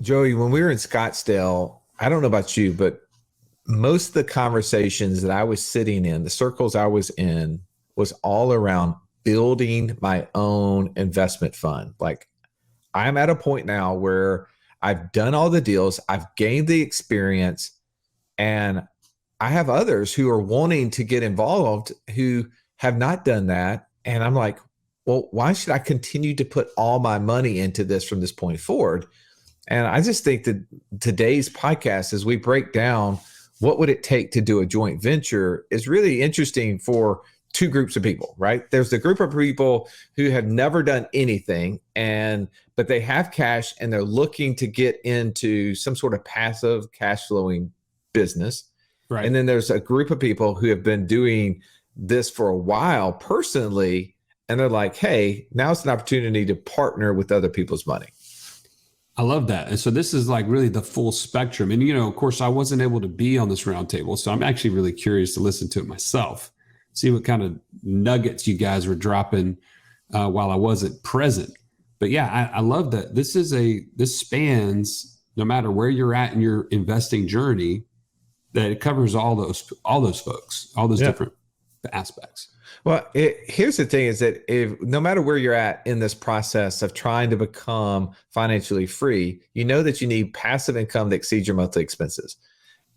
Joey, when we were in Scottsdale, I don't know about you, but most of the conversations that I was sitting in, the circles I was in, was all around building my own investment fund. Like I'm at a point now where I've done all the deals, I've gained the experience, and I have others who are wanting to get involved who have not done that. And I'm like, well, why should I continue to put all my money into this from this point forward? And I just think that today's podcast, as we break down what would it take to do a joint venture, is really interesting for two groups of people, right? There's the group of people who have never done anything, but they have cash and they're looking to get into some sort of passive cash flowing business. Right. And then there's a group of people who have been doing this for a while personally, and they're like, hey, now it's an opportunity to partner with other people's money. I love that. And so this is like really the full spectrum. And, of course, I wasn't able to be on this roundtable, so I'm actually really curious to listen to it myself, see what kind of nuggets you guys were dropping while I wasn't present. But yeah, I love that. This spans no matter where you're at in your investing journey, that it covers all those folks, all those different aspects. Well, here's the thing is that no matter where you're at in this process of trying to become financially free, you know that you need passive income that exceeds your monthly expenses.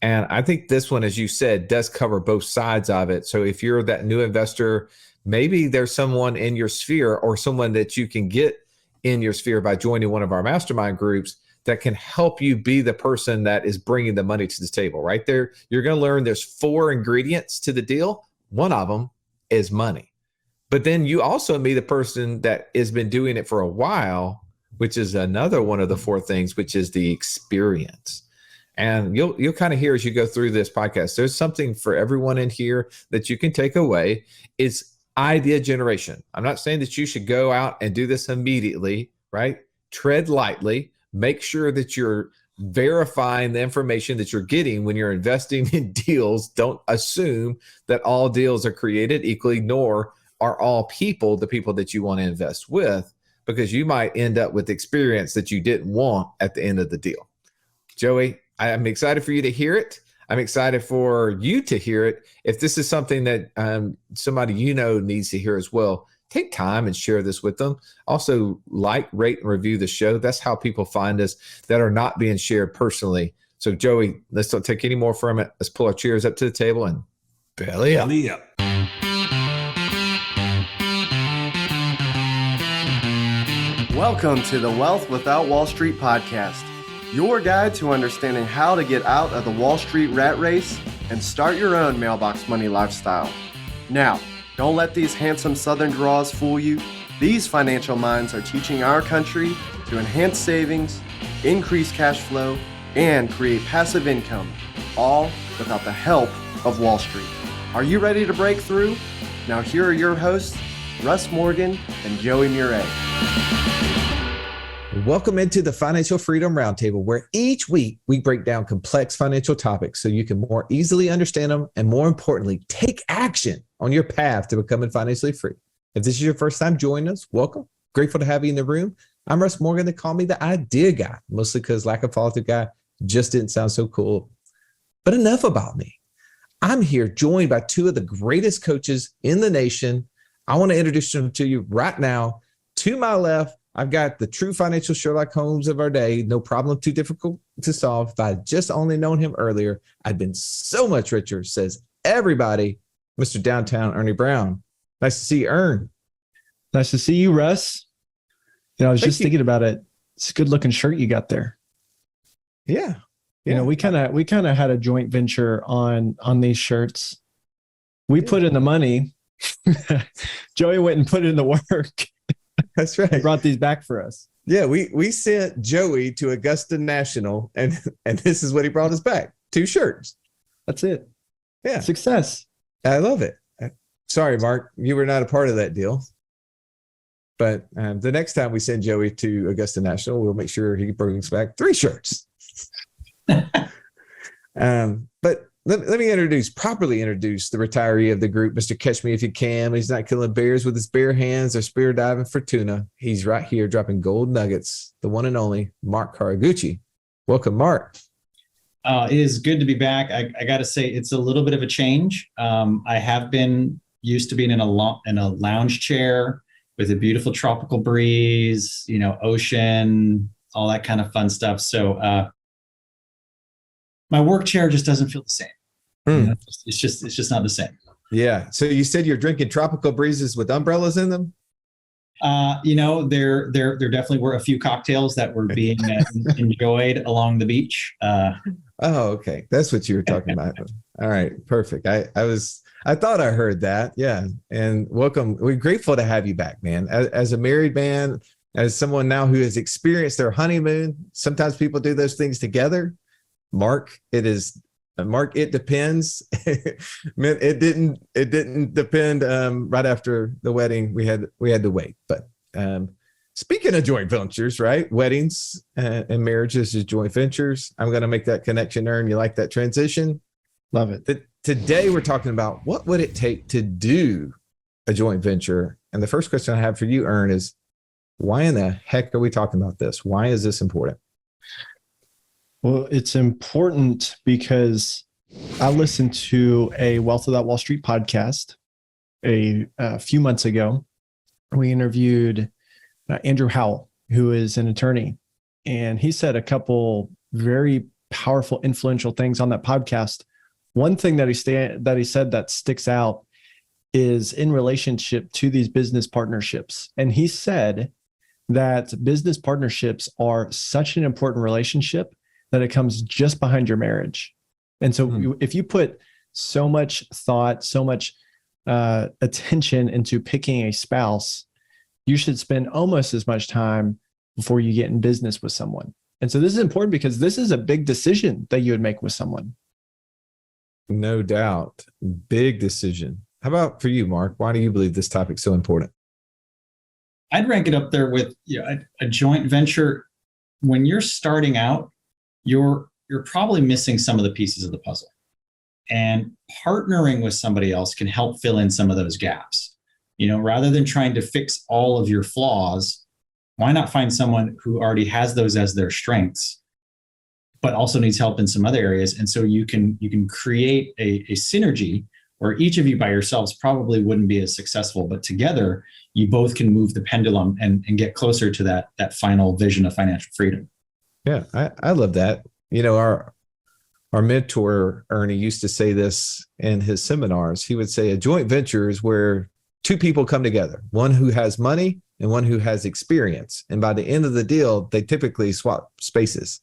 And I think this one, as you said, does cover both sides of it. So if you're that new investor, maybe there's someone in your sphere or someone that you can get in your sphere by joining one of our mastermind groups that can help you be the person that is bringing the money to the table. Right there, you're going to learn there's 4 ingredients to the deal. One of them is money. But then you also be the person that has been doing it for a while, which is another one of the 4 things, which is the experience. And you'll kind of hear as you go through this podcast, there's something for everyone in here that you can take away. It's idea generation. I'm not saying that you should go out and do this immediately, right? Tread lightly. Make sure that you're verifying the information that you're getting when you're investing in deals. Don't assume that all deals are created equally, nor are all people the people that you want to invest with, because you might end up with experience that you didn't want at the end of the deal. Joey, I'm excited for you to hear it. I'm excited for you to hear it. If this is something that somebody needs to hear as well, take time and share this with them. Also, like, rate, and review the show. That's how people find us that are not being shared personally. So, Joey, let's don't take any more from it. Let's pull our chairs up to the table and belly up. Belly up. Welcome to the Wealth Without Wall Street podcast, your guide to understanding how to get out of the Wall Street rat race and start your own mailbox money lifestyle. Now, don't let these handsome Southern draws fool you. These financial minds are teaching our country to enhance savings, increase cash flow, and create passive income, all without the help of Wall Street. Are you ready to break through? Now here are your hosts, Russ Morgan and Joey Murray. Welcome into the Financial Freedom Roundtable, where each week we break down complex financial topics so you can more easily understand them and, more importantly, take action on your path to becoming financially free. If this is your first time joining us, welcome. Grateful to have you in the room. I'm Russ Morgan. They call me the idea guy, mostly because lack of follow-through guy just didn't sound so cool. But enough about me. I'm here joined by 2 of the greatest coaches in the nation. I want to introduce them to you right now. To my left, I've got the true financial Sherlock Holmes of our day. No problem too difficult to solve. If I had just only known him earlier, I'd been so much richer, says everybody. Mr. Downtown Ernie Brown. Nice to see you, Ern. Nice to see you, Russ. I was just thinking about it. It's a good looking shirt you got there. Yeah. We kind of had a joint venture on these shirts. We put in the money. Joey went and put in the work. That's right. He brought these back for us. Yeah, we sent Joey to Augusta National, and this is what he brought us back. 2 shirts. That's it. Yeah. Success. I love it. Sorry, Mark, you were not a part of that deal. But the next time we send Joey to Augusta National, we'll make sure he brings back 3 shirts. But let me properly introduce the retiree of the group, Mr. Catch Me If You Can. He's not killing bears with his bare hands or spear diving for tuna. He's right here dropping gold nuggets, the one and only Mark Haraguchi. Welcome, Mark. It is good to be back. I got to say, it's a little bit of a change. I have been used to being in a lounge chair with a beautiful tropical breeze, ocean, all that kind of fun stuff. So my work chair just doesn't feel the same. It's just not the same. Yeah. So you said you're drinking tropical breezes with umbrellas in them? There definitely were a few cocktails that were being enjoyed along the beach. Okay. That's what you were talking about. All right. Perfect. I thought I heard that. Yeah. And welcome. We're grateful to have you back, man. As a married man, as someone now who has experienced their honeymoon, sometimes people do those things together. Mark, it depends. It didn't depend. Right after the wedding, we had to wait. But speaking of joint ventures, right? Weddings and marriages is joint ventures. I'm going to make that connection, Ern. You like that transition? Love it. Today we're talking about what would it take to do a joint venture. And the first question I have for you, Ern, is why in the heck are we talking about this? Why is this important? Well, it's important because I listened to a Wealth Without Wall Street podcast a few months ago. We interviewed Andrew Howell, who is an attorney, and he said a couple very powerful, influential things on that podcast. One thing that he said that sticks out is in relationship to these business partnerships. And he said that business partnerships are such an important relationship that it comes just behind your marriage. And so if you put so much thought, so much attention into picking a spouse, you should spend almost as much time before you get in business with someone. And so this is important because this is a big decision that you would make with someone. No doubt. Big decision. How about for you, Mark? Why do you believe this topic's so important? I'd rank it up there with a joint venture. When you're starting out, you're probably missing some of the pieces of the puzzle. And partnering with somebody else can help fill in some of those gaps. Rather than trying to fix all of your flaws, why not find someone who already has those as their strengths, but also needs help in some other areas? And so you can create a synergy where each of you by yourselves probably wouldn't be as successful, but together you both can move the pendulum and get closer to that final vision of financial freedom. Yeah, I love that. Our mentor, Ernie, used to say this in his seminars. He would say a joint venture is where two people come together, one who has money and one who has experience. And by the end of the deal, they typically swap spaces.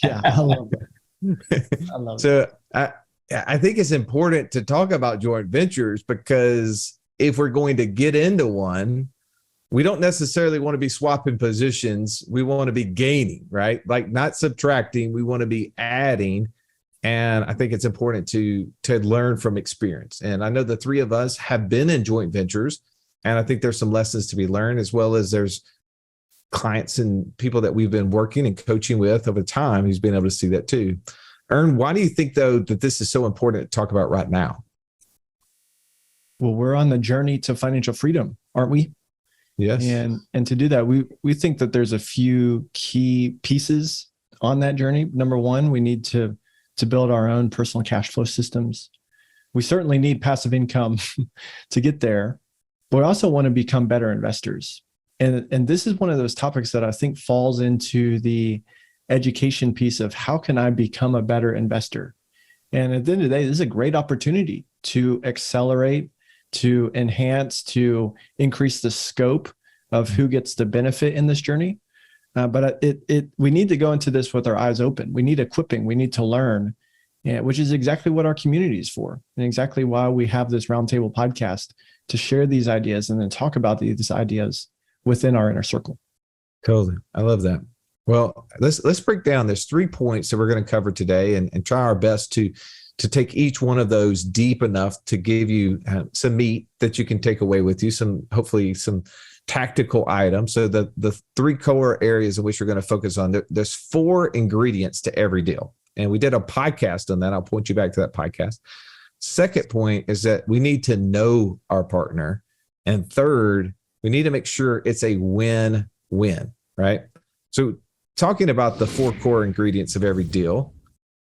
Yeah, I love it. I love so I think it's important to talk about joint ventures because if we're going to get into one, we don't necessarily want to be swapping positions. We want to be gaining, right? Like not subtracting. We want to be adding. And I think it's important to learn from experience. And I know the three of us have been in joint ventures, and I think there's some lessons to be learned, as well as there's clients and people that we've been working and coaching with over time who's been able to see that too. Ern, why do you think, though, that this is so important to talk about right now? Well, we're on the journey to financial freedom, aren't we? Yes. And to do that, we think that there's a few key pieces on that journey. Number one, we need to build our own personal cash flow systems. We certainly need passive income to get there, but we also want to become better investors. And this is one of those topics that I think falls into the education piece of how can I become a better investor? And at the end of the day, this is a great opportunity to accelerate, to enhance, to increase the scope of who gets to benefit in this journey. But we need to go into this with our eyes open. We need equipping. We need to learn, which is exactly what our community is for, and exactly why we have this roundtable podcast to share these ideas and then talk about these ideas within our inner circle. Totally. I love that. Well, let's break down. There's 3 points that we're going to cover today and try our best to take each one of those deep enough to give you some meat that you can take away with you, hopefully some tactical items. So the 3 core areas in which we're going to focus on, there's 4 ingredients to every deal. And we did a podcast on that. I'll point you back to that podcast. Second point is that we need to know our partner. And third, we need to make sure it's a win-win, right? So talking about the 4 core ingredients of every deal,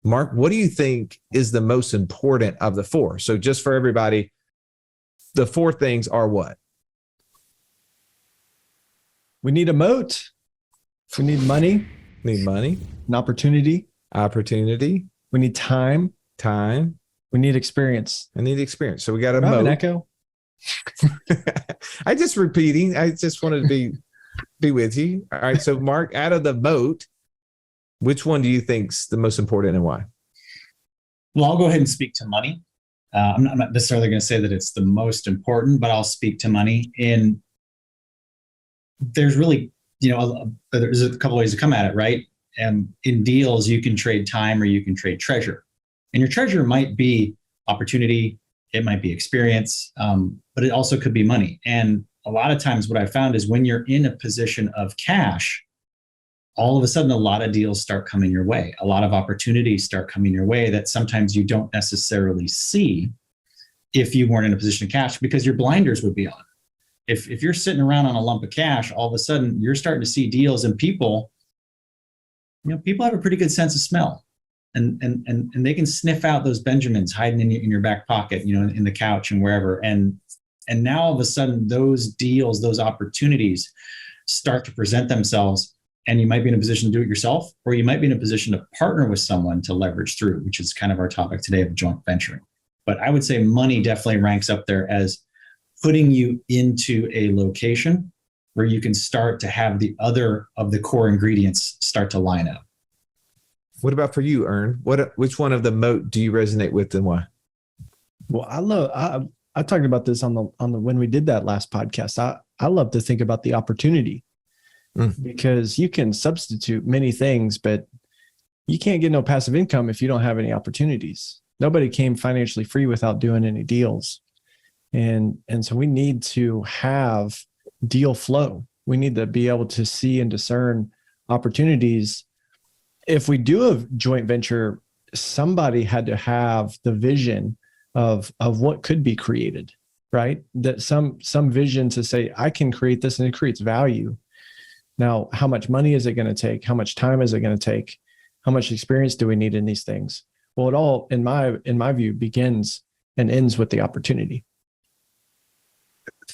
Mark, what do you think is the most important of the 4? So just for everybody, the 4 things are what? We need a moat. We need money. Need money, An opportunity. we need time. We need experience. and need experience. So we got a Do I have an moat. echo? I just repeating. I just wanted to be with you. All right. So Mark, out of the moat, which one do you think's the most important and why? Well, I'll go ahead and speak to money. I'm not necessarily going to say that it's the most important, but I'll speak to money. And there's really, there's a couple ways to come at it, right? And in deals, you can trade time or you can trade treasure. And your treasure might be opportunity, it might be experience, but it also could be money. And a lot of times what I found is when you're in a position of cash, all of a sudden, a lot of deals start coming your way. A lot of opportunities start coming your way that sometimes you don't necessarily see if you weren't in a position of cash, because your blinders would be on. If you're sitting around on a lump of cash, all of a sudden you're starting to see deals, and people have a pretty good sense of smell, and they can sniff out those Benjamins hiding in your back pocket, in the couch and wherever. And now all of a sudden those deals, those opportunities start to present themselves. And you might be in a position to do it yourself, or you might be in a position to partner with someone to leverage through, which is kind of our topic today of joint venturing. But I would say money definitely ranks up there as putting you into a location where you can start to have the other of the core ingredients start to line up. What about for you, Ern? Which one of the moat do you resonate with and why? Well, I talked about this on the when we did that last podcast. I love to think about the opportunity. Because you can substitute many things, but you can't get no passive income if you don't have any opportunities. Nobody came financially free without doing any deals. And so we need to have deal flow. We need to be able to see and discern opportunities. If we do a joint venture, somebody had to have the vision of what could be created, right? That some vision to say, I can create this and it creates value. Now, how much money is it going to take? How much time is it going to take? How much experience do we need in these things? Well, it all, in my view, begins and ends with the opportunity.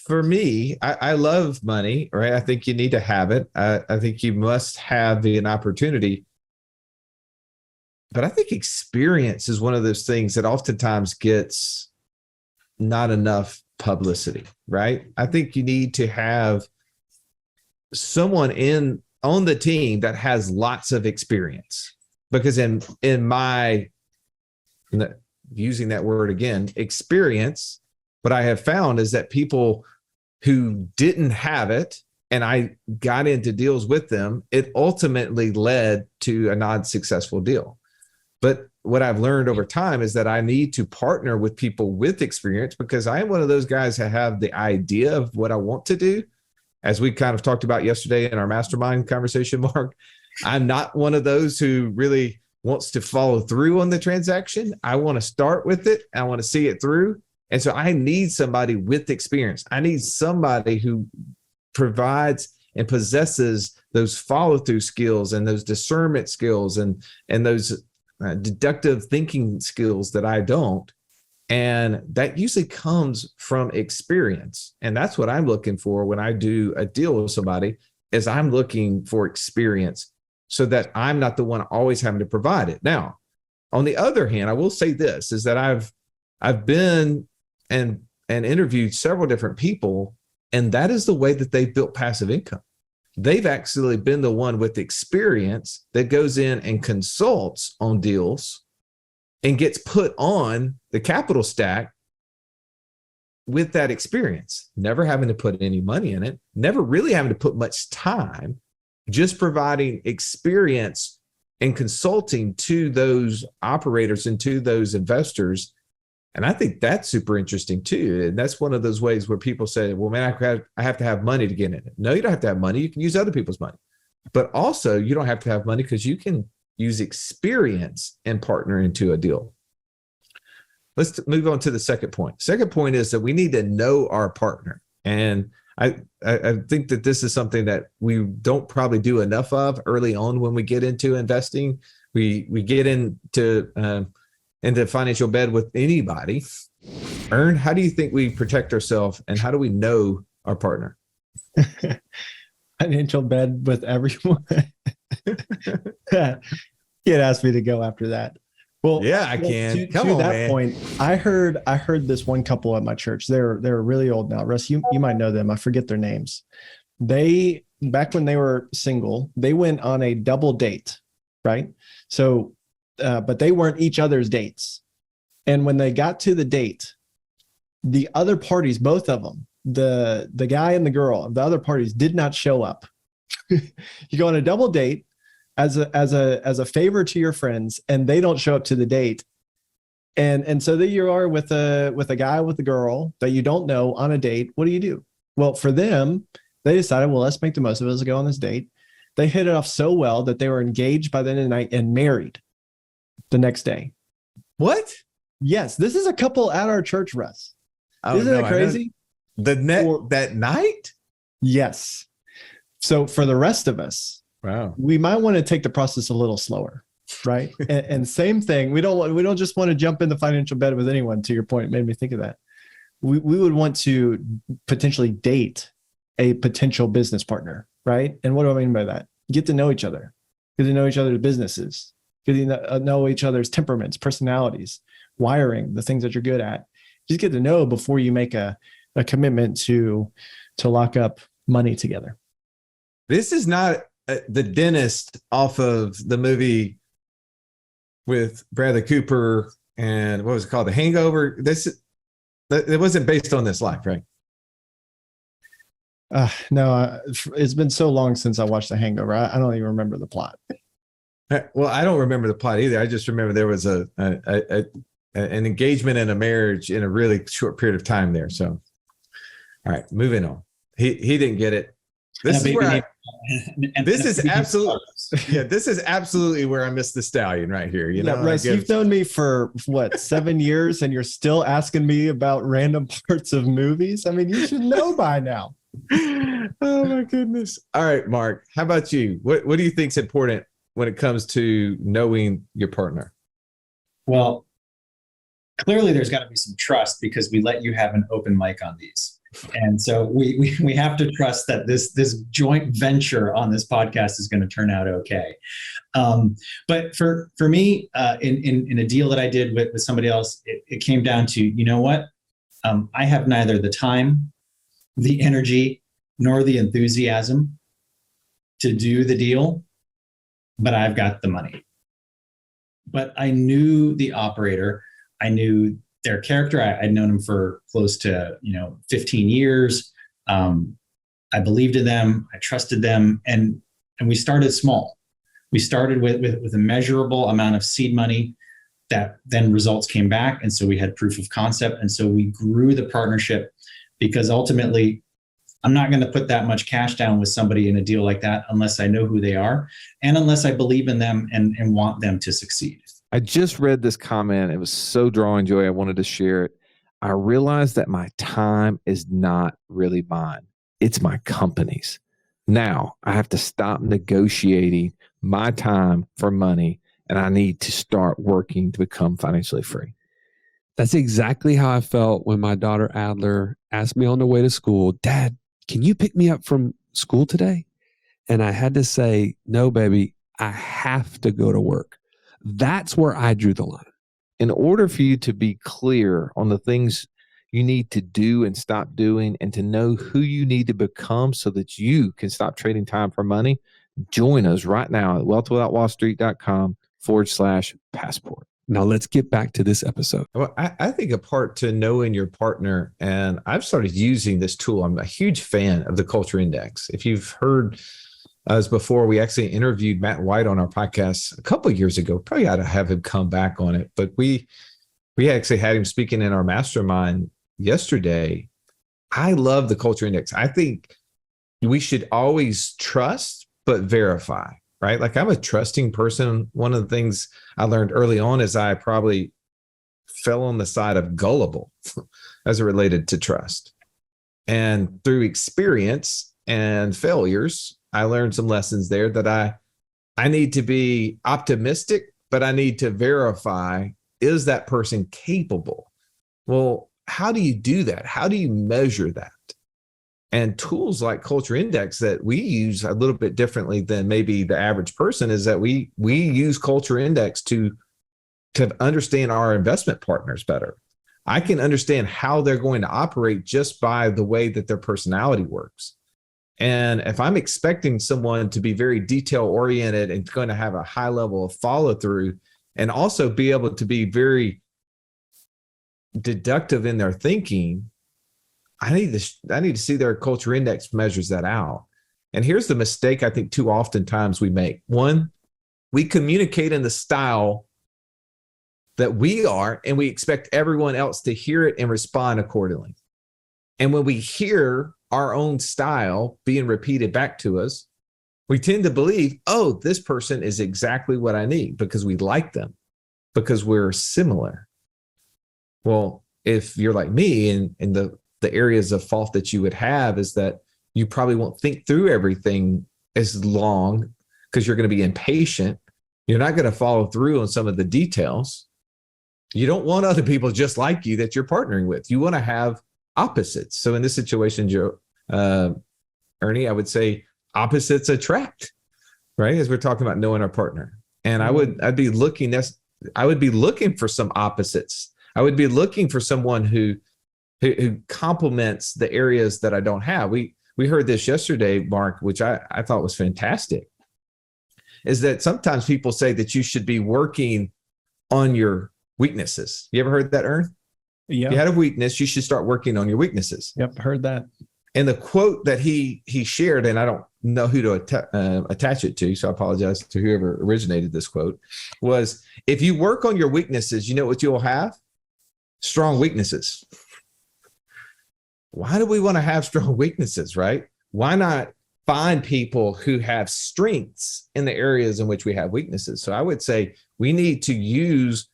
For me, I love money, right? I think you need to have it. I think you must have an opportunity. But I think experience is one of those things that oftentimes gets not enough publicity, right? I think you need to have someone on the team that has lots of experience, because in my, using that word again, experience, what I have found is that people who didn't have it and I got into deals with them, it ultimately led to a non-successful deal. But what I've learned over time is that I need to partner with people with experience, because I am one of those guys that have the idea of what I want to do. As we kind of talked about yesterday in our mastermind conversation, Mark, I'm not one of those who really wants to follow through on the transaction. I want to start with it. I want to see it through. And so I need somebody with experience. I need somebody who provides and possesses those follow-through skills and those discernment skills and those deductive thinking skills that I don't. And that usually comes from experience. And that's what I'm looking for when I do a deal with somebody, is I'm looking for experience so that I'm not the one always having to provide it. Now, on the other hand, I will say this, is that I've been and interviewed several different people, and that is the way that they've built passive income. They've actually been the one with experience that goes in and consults on deals and gets put on the capital stack with that experience, never having to put any money in it, never really having to put much time, just providing experience and consulting to those operators and to those investors. And I think that's super interesting too. And that's one of those ways where people say, well, man, I have to have money to get in it. No, you don't have to have money. You can use other people's money. But also, you don't have to have money because you can use experience and partner into a deal. Let's move on to the second point. Second point is that we need to know our partner. And I think that this is something that we don't probably do enough of early on when we get into investing. We get into financial bed with anybody. Ern, how do you think we protect ourselves, and how do we know our partner? Financial bed with everyone. Can't ask me to go after that. Well, yeah, I can. To that man. Point, I heard this one couple at my church. They're really old now. Russ, you might know them. I forget their names. They, back when they were single, they went on a double date, right? So, but they weren't each other's dates. And when they got to the date, the other parties, both of them, the guy and the girl, the other parties did not show up. You go on a double date as a favor to your friends, and they don't show up to the date. And so there you are with a guy with a girl that you don't know on a date. What do you do? Well, for them, they decided, well, let's make the most of it. Let's go on this date. They hit it off so well that they were engaged by the end of the night and married the next day. What? Yes, this is a couple at our church, Russ. Isn't it crazy? That night? Yes. So for the rest of us, wow, we might want to take the process a little slower, right? and same thing. We don't just want to jump in the financial bed with anyone. To your point, it made me think of that. We would want to potentially date a potential business partner, right? And what do I mean by that? Get to know each other, get to know each other's businesses, get to know each other's temperaments, personalities, wiring, the things that you're good at. Just get to know before you make a commitment to lock up money together. This is not the dentist off of the movie with Bradley Cooper and what was it called? The Hangover. It wasn't based on this life, right? No, it's been so long since I watched The Hangover. I don't even remember the plot. Well, I don't remember the plot either. I just remember there was an engagement and a marriage in a really short period of time there. So, all right, moving on. He didn't get it. This is where this is absolutely where I missed the stallion right here. You know, Russ, you've known me for what, 7 years, and you're still asking me about random parts of movies. I mean, you should know by now. Oh my goodness. All right, Mark, how about you? What do you think is important when it comes to knowing your partner? Well, clearly there's got to be some trust, because we let you have an open mic on these. And so we have to trust that this joint venture on this podcast is going to turn out okay. But for me, in a deal that I did with somebody else, it came down to, you know what? I have neither the time, the energy, nor the enthusiasm to do the deal, but I've got the money. But I knew the operator. I knew their character. I'd known him for close to 15 years. I believed in them. I trusted them, and we started small. We started with a measurable amount of seed money that then results came back, and so we had proof of concept, and so we grew the partnership, because ultimately, I'm not going to put that much cash down with somebody in a deal like that unless I know who they are and unless I believe in them and want them to succeed. I just read this comment. It was so drawing joy. I wanted to share it. I realized that my time is not really mine. It's my company's. Now I have to stop negotiating my time for money, and I need to start working to become financially free. That's exactly how I felt when my daughter Adler asked me on the way to school, "Dad, can you pick me up from school today?" And I had to say, "No, baby, I have to go to work." That's where I drew the line. In order for you to be clear on the things you need to do and stop doing, and to know who you need to become so that you can stop trading time for money, join us right now at wealthwithoutwallstreet.com/passport. Now let's get back to this episode. Well, I think a part to knowing your partner, and I've started using this tool. I'm a huge fan of the Culture Index. If you've heard us before, we actually interviewed Matt White on our podcast a couple of years ago. Probably ought to have him come back on it, but we actually had him speaking in our mastermind yesterday. I love the Culture Index. I think we should always trust but verify, right? Like, I'm a trusting person. One of the things I learned early on is I probably fell on the side of gullible as it related to trust. And through experience and failures, I learned some lessons there that I need to be optimistic, but I need to verify, is that person capable? Well, how do you do that? How do you measure that? And tools like Culture Index that we use a little bit differently than maybe the average person is that we use Culture Index to understand our investment partners better. I can understand how they're going to operate just by the way that their personality works. And if I'm expecting someone to be very detail oriented and going to have a high level of follow through and also be able to be very deductive in their thinking, I need to see their Culture Index measures that out. And here's the mistake I think too oftentimes we make. One, we communicate in the style that we are, and we expect everyone else to hear it and respond accordingly. And when we hear our own style being repeated back to us, we tend to believe, oh, this person is exactly what I need because we like them, because we're similar. Well, if you're like me, and the areas of fault that you would have is that you probably won't think through everything as long because you're going to be impatient. You're not going to follow through on some of the details. You don't want other people just like you that you're partnering with. You want to have opposites. So in this situation, Ernie, I would say opposites attract, right? As we're talking about knowing our partner. And I would be looking for some opposites. I would be looking for someone who complements the areas that I don't have. We heard this yesterday, Mark, which I thought was fantastic, is that sometimes people say that you should be working on your weaknesses. You ever heard that, Ern? Yeah. If you had a weakness, you should start working on your weaknesses. Yep, heard that. And the quote that he shared, and I don't know who to attach it to, so I apologize to whoever originated this quote, was, if you work on your weaknesses, you know what you'll have? Strong weaknesses. Why do we want to have strong weaknesses, right? Why not find people who have strengths in the areas in which we have weaknesses? So I would say we need to use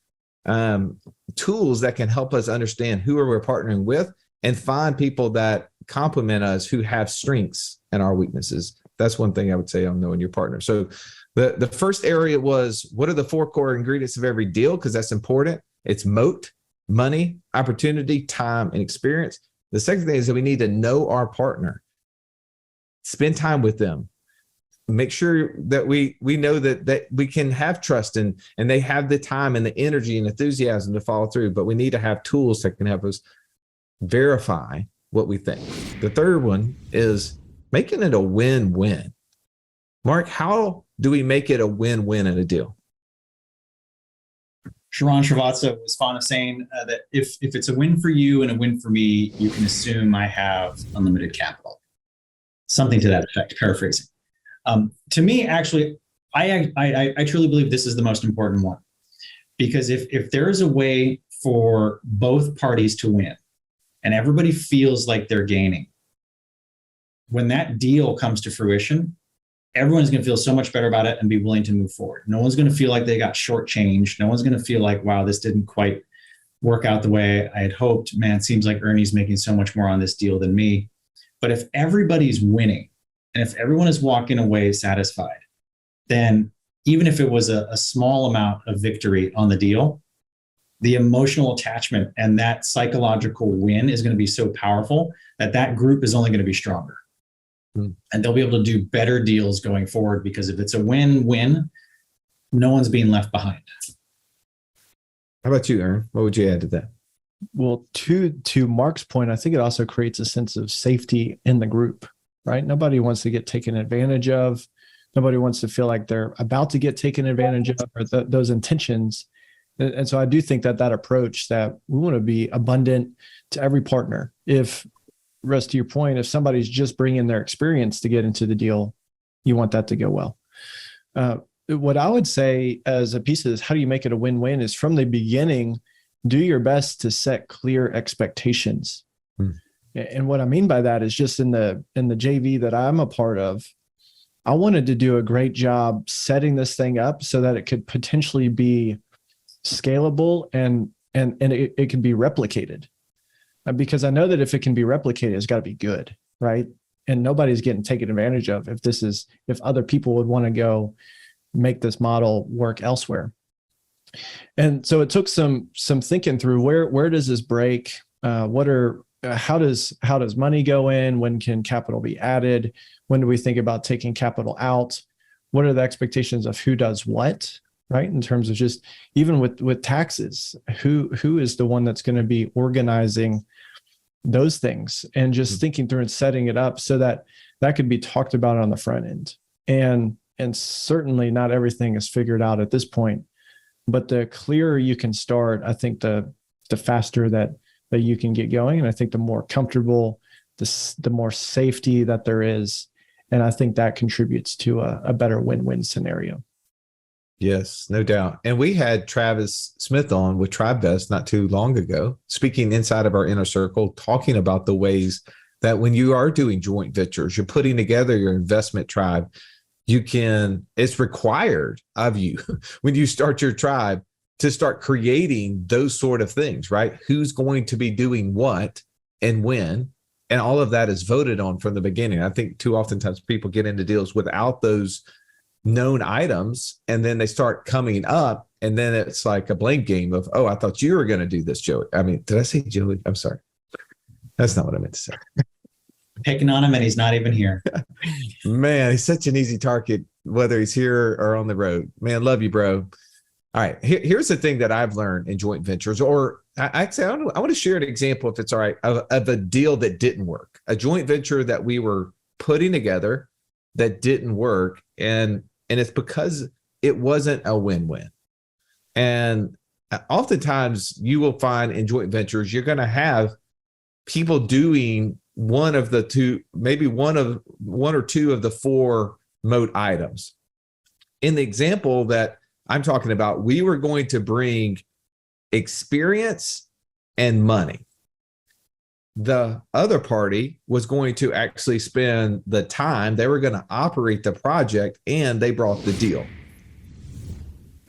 tools that can help us understand who we're partnering with and find people that complement us who have strengths and our weaknesses. That's one thing I would say on knowing your partner. So the first area was, what are the 4 core ingredients of every deal? Because that's important. It's moat, money, opportunity, time, and experience. The second thing is that we need to know our partner, spend time with them, make sure that we know that we can have trust and they have the time and the energy and enthusiasm to follow through. But we need to have tools that can help us verify what we think. The third one is making it a win-win. Mark, how do we make it a win-win in a deal? Sharon Srivatsa was fond of saying that if it's a win for you and a win for me, you can assume I have unlimited capital. Something to that effect, paraphrasing. To me, actually, I truly believe this is the most important one, because if there is a way for both parties to win and everybody feels like they're gaining, when that deal comes to fruition, everyone's going to feel so much better about it and be willing to move forward. No one's going to feel like they got shortchanged. No one's going to feel like, wow, this didn't quite work out the way I had hoped. Man, it seems like Ernie's making so much more on this deal than me. But if everybody's winning and if everyone is walking away satisfied, then even if it was a small amount of victory on the deal, the emotional attachment and that psychological win is going to be so powerful that group is only going to be stronger. And they'll be able to do better deals going forward, because if it's a win-win, no one's being left behind. How about you, Ern? What would you add to that? Well, to Mark's point, I think it also creates a sense of safety in the group, right? Nobody wants to get taken advantage of. Nobody wants to feel like they're about to get taken advantage of, or those intentions. And so I do think that approach, that we want to be abundant to every partner. If, Russ, to your point, if somebody's just bringing their experience to get into the deal, you want that to go well. What I would say as a piece of this, how do you make it a win-win, is from the beginning, do your best to set clear expectations. And what I mean by that is, just in the JV that I'm a part of, I wanted to do a great job setting this thing up so that it could potentially be scalable and it could be replicated. because I know that if it can be replicated, it's got to be good, right? And nobody's getting taken advantage of if other people would want to go make this model work elsewhere. And so it took some thinking through where does this break? How does money go in? When can capital be added? When do we think about taking capital out? What are the expectations of who does what, right? In terms of just even with taxes, who is the one that's going to be organizing those things, and just thinking through and setting it up so that could be talked about on the front end. And certainly not everything is figured out at this point, but the clearer you can start, I think the faster that you can get going. And I think the more comfortable, the more safety that there is. And I think that contributes to a better win-win scenario. Yes, no doubt. And we had Travis Smith on with TribeVest not too long ago, speaking inside of our inner circle, talking about the ways that when you are doing joint ventures, you're putting together your investment tribe, it's required of you when you start your tribe to start creating those sort of things, right? Who's going to be doing what and when, and all of that is voted on from the beginning. I think too oftentimes people get into deals without those known items, and then they start coming up, and then it's like a blame game of, oh, I thought you were going to do this, Joey. I mean, did I say Joey? I'm sorry. That's not what I meant to say. Picking on him, and he's not even here. Man, he's such an easy target, whether he's here or on the road. Man, love you, bro. All right. Here's the thing that I've learned in joint ventures, or I want to share an example, if it's all right, of a deal that didn't work, a joint venture that we were putting together that didn't work. And it's because it wasn't a win-win. And oftentimes you will find in joint ventures, you're going to have people doing one of the two, maybe one or two of the four mode items. In the example that I'm talking about, we were going to bring experience and money. The other party was going to actually spend the time. They were going to operate the project, and they brought the deal.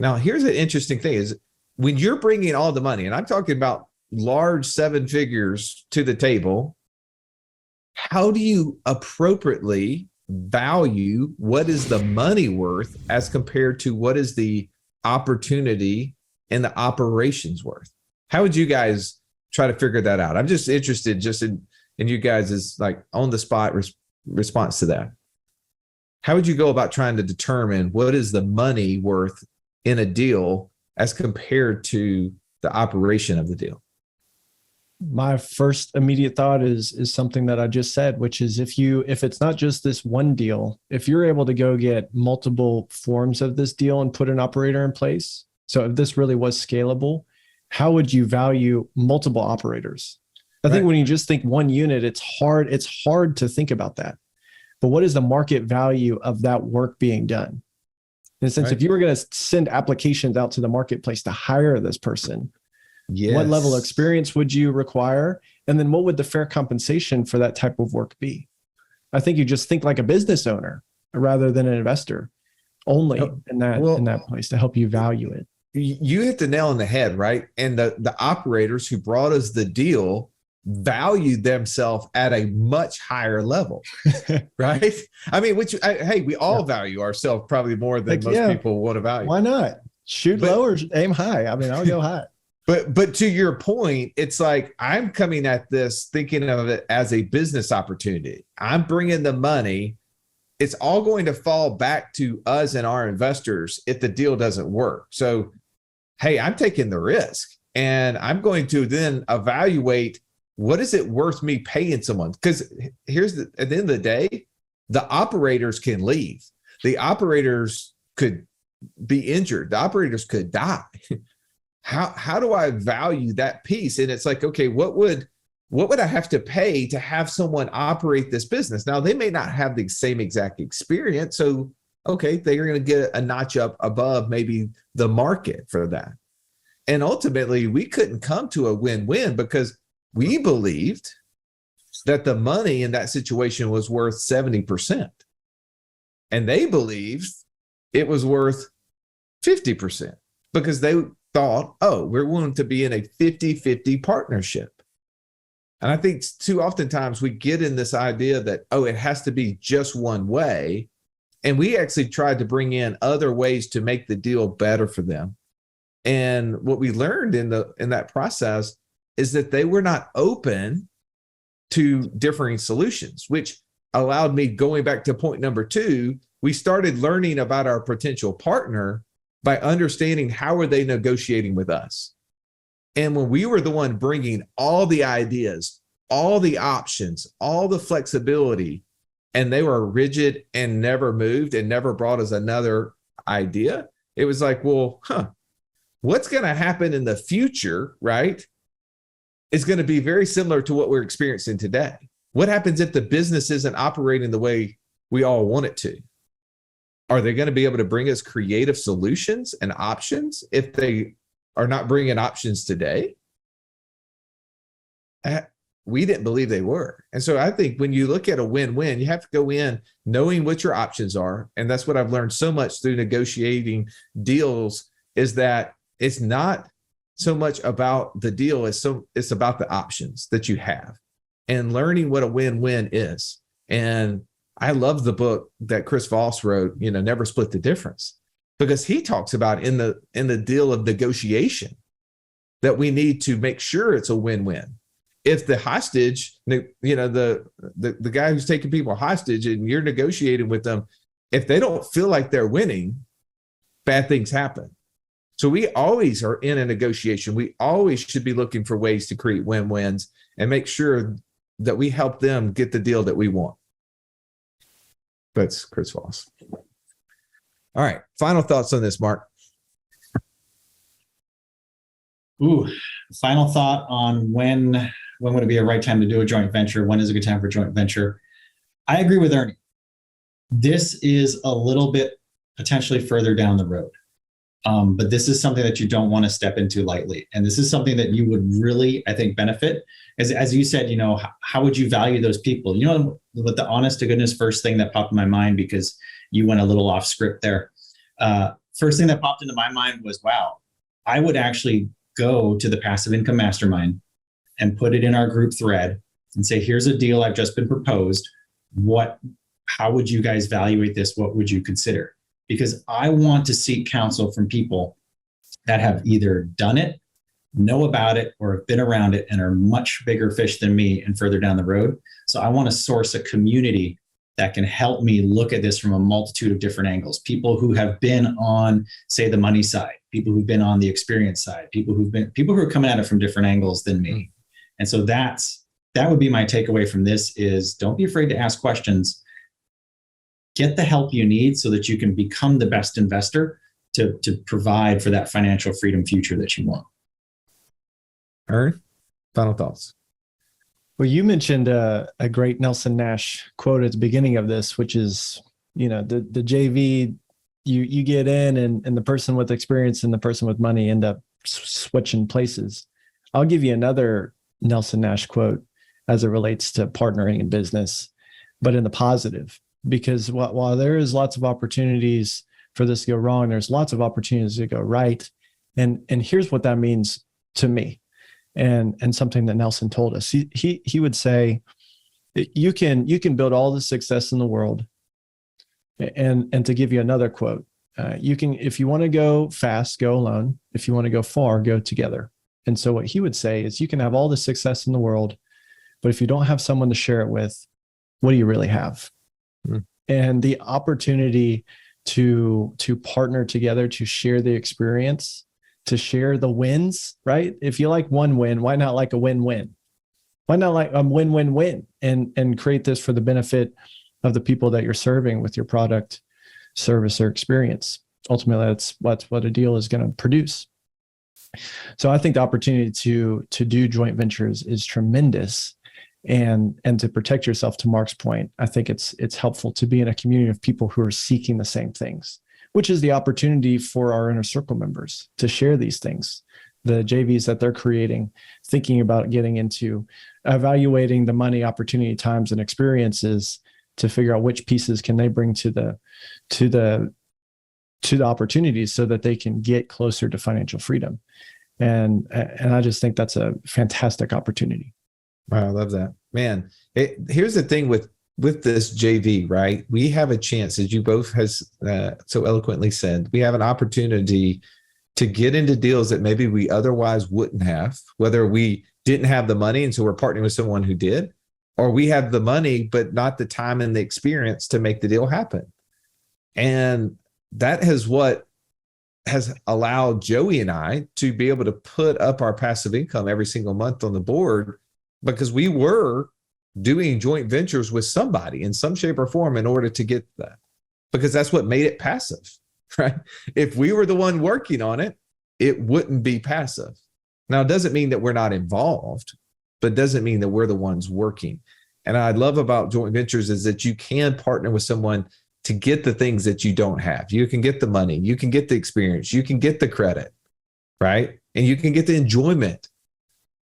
Now, here's an interesting thing is when you're bringing all the money, and I'm talking about large seven figures to the table, how do you appropriately value what is the money worth as compared to what is the opportunity and the operations worth? How would you guys try to figure that out? I'm just interested just in you guys' like on the spot response to that. How would you go about trying to determine what is the money worth in a deal as compared to the operation of the deal? My first immediate thought is something that I just said, which is if it's not just this one deal, if you're able to go get multiple forms of this deal and put an operator in place. So if this really was scalable, how would you value multiple operators? I think when you just think one unit, it's hard to think about that. But what is the market value of that work being done? In a sense, if you were going to send applications out to the marketplace to hire this person, what level of experience would you require? And then what would the fair compensation for that type of work be? I think you just think like a business owner rather than an investor only in that place to help you value it. You hit the nail on the head, right? And the operators who brought us the deal valued themselves at a much higher level, right? I mean, we all value ourselves probably more than most people want to value. Why not? Shoot low or aim high. I mean, I'll go high. But to your point, it's like I'm coming at this thinking of it as a business opportunity. I'm bringing the money. It's all going to fall back to us and our investors if the deal doesn't work. So, hey, I'm taking the risk, and I'm going to then evaluate what is it worth me paying someone? Because at the end of the day, the operators can leave. The operators could be injured. The operators could die. How do I value that piece? And it's like, okay, what would I have to pay to have someone operate this business? Now, they may not have the same exact experience. So, okay, they're going to get a notch up above maybe the market for that. And ultimately, we couldn't come to a win-win because we believed that the money in that situation was worth 70%. And they believed it was worth 50% because they thought, oh, we're willing to be in a 50-50 partnership. And I think too oftentimes we get in this idea that, oh, it has to be just one way. And we actually tried to bring in other ways to make the deal better for them. And what we learned in that process is that they were not open to differing solutions, which allowed me, going back to point number 2, we started learning about our potential partner by understanding how are they negotiating with us. And when we were the one bringing all the ideas, all the options, all the flexibility, and they were rigid and never moved and never brought us another idea, it was like, well, what's going to happen in the future, right, is going to be very similar to what we're experiencing today. What happens if the business isn't operating the way we all want it to? Are they going to be able to bring us creative solutions and options if they are not bringing options today? We didn't believe they were. And so I think when you look at a win-win, you have to go in knowing what your options are. And that's what I've learned so much through negotiating deals, is that it's not so much about the deal, it's about the options that you have and learning what a win-win is. And I love the book that Chris Voss wrote, Never Split the Difference, because he talks about in the deal of negotiation that we need to make sure it's a win-win. If the hostage, the guy who's taking people hostage and you're negotiating with them, if they don't feel like they're winning, bad things happen. So we always are in a negotiation. We always should be looking for ways to create win-wins and make sure that we help them get the deal that we want. That's Chris Voss. All right. Final thoughts on this, Mark. Final thought on when would it be a right time to do a joint venture? When is a good time for a joint venture? I agree with Ernie. This is a little bit potentially further down the road. But this is something that you don't want to step into lightly. And this is something that you would really, I think, benefit. As you said, how would you value those people? What the honest to goodness first thing that popped in my mind, because you went a little off script there. First thing that popped into my mind was, wow, I would actually go to the Passive Income Mastermind and put it in our group thread and say, here's a deal I've just been proposed. How would you guys evaluate this? What would you consider? Because I want to seek counsel from people that have either done it, know about it, or have been around it and are much bigger fish than me and further down the road. So I want to source a community that can help me look at this from a multitude of different angles. People who have been on, say, the money side, people who've been on the experience side, people who are coming at it from different angles than me. And so that would be my takeaway from this is don't be afraid to ask questions. Get the help you need so that you can become the best investor to provide for that financial freedom future that you want. Ern, final thoughts. Well, you mentioned a great Nelson Nash quote at the beginning of this, which is, the JV, you get in and the person with experience and the person with money end up switching places. I'll give you another Nelson Nash quote as it relates to partnering in business, but in the positive. Because while there is lots of opportunities for this to go wrong, there's lots of opportunities to go right. And here's what that means to me, and something that Nelson told us. He would say, you can build all the success in the world. And to give you another quote, you can, if you want to go fast, go alone. If you want to go far, go together. And so what he would say is, you can have all the success in the world, but if you don't have someone to share it with, what do you really have? And the opportunity to partner together, to share the experience, to share the wins, right? If you like one win, why not like a win-win? Why not like a win-win-win and create this for the benefit of the people that you're serving with your product, service, or experience? Ultimately, that's what a deal is going to produce. So I think the opportunity to do joint ventures is tremendous. And to protect yourself, to Mark's point, I think it's helpful to be in a community of people who are seeking the same things, which is the opportunity for our inner circle members to share these things, the JVs that they're creating, thinking about getting into, evaluating the money, opportunity, times, and experiences to figure out which pieces can they bring to the opportunities so that they can get closer to financial freedom. And I just think that's a fantastic opportunity. Wow, I love that, man. Here's the thing with this JV, right? We have a chance, as you both has so eloquently said, we have an opportunity to get into deals that maybe we otherwise wouldn't have, whether we didn't have the money and so we're partnering with someone who did, or we have the money but not the time and the experience to make the deal happen. And that is what has allowed Joey and I to be able to put up our passive income every single month on the board, because we were doing joint ventures with somebody in some shape or form in order to get that, because that's what made it passive, right? If we were the one working on it, it wouldn't be passive. Now, it doesn't mean that we're not involved, but it doesn't mean that we're the ones working. And I love about joint ventures is that you can partner with someone to get the things that you don't have. You can get the money, you can get the experience, you can get the credit, right? And you can get the enjoyment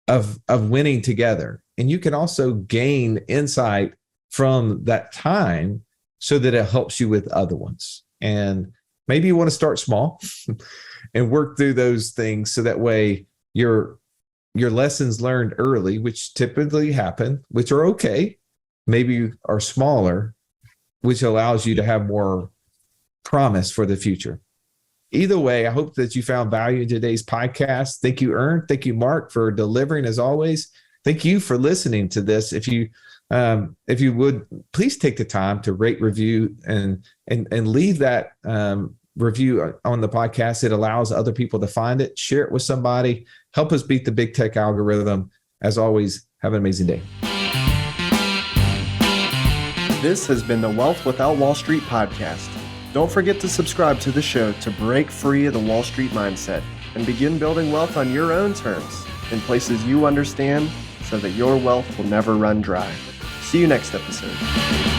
of winning together. And you can also gain insight from that time so that it helps you with other ones. And maybe you want to start small and work through those things so that way your lessons learned early, which typically happen, which are okay, maybe are smaller, which allows you to have more promise for the future. Either way, I hope that you found value in today's podcast. Thank you, Ern. Thank you, Mark, for delivering as always. Thank you for listening to this. If you would, please take the time to rate, review, and leave that review on the podcast. It allows other people to find it. Share it with somebody. Help us beat the big tech algorithm. As always, have an amazing day. This has been the Wealth Without Wall Street podcast. Don't forget to subscribe to the show to break free of the Wall Street mindset and begin building wealth on your own terms in places you understand so that your wealth will never run dry. See you next episode.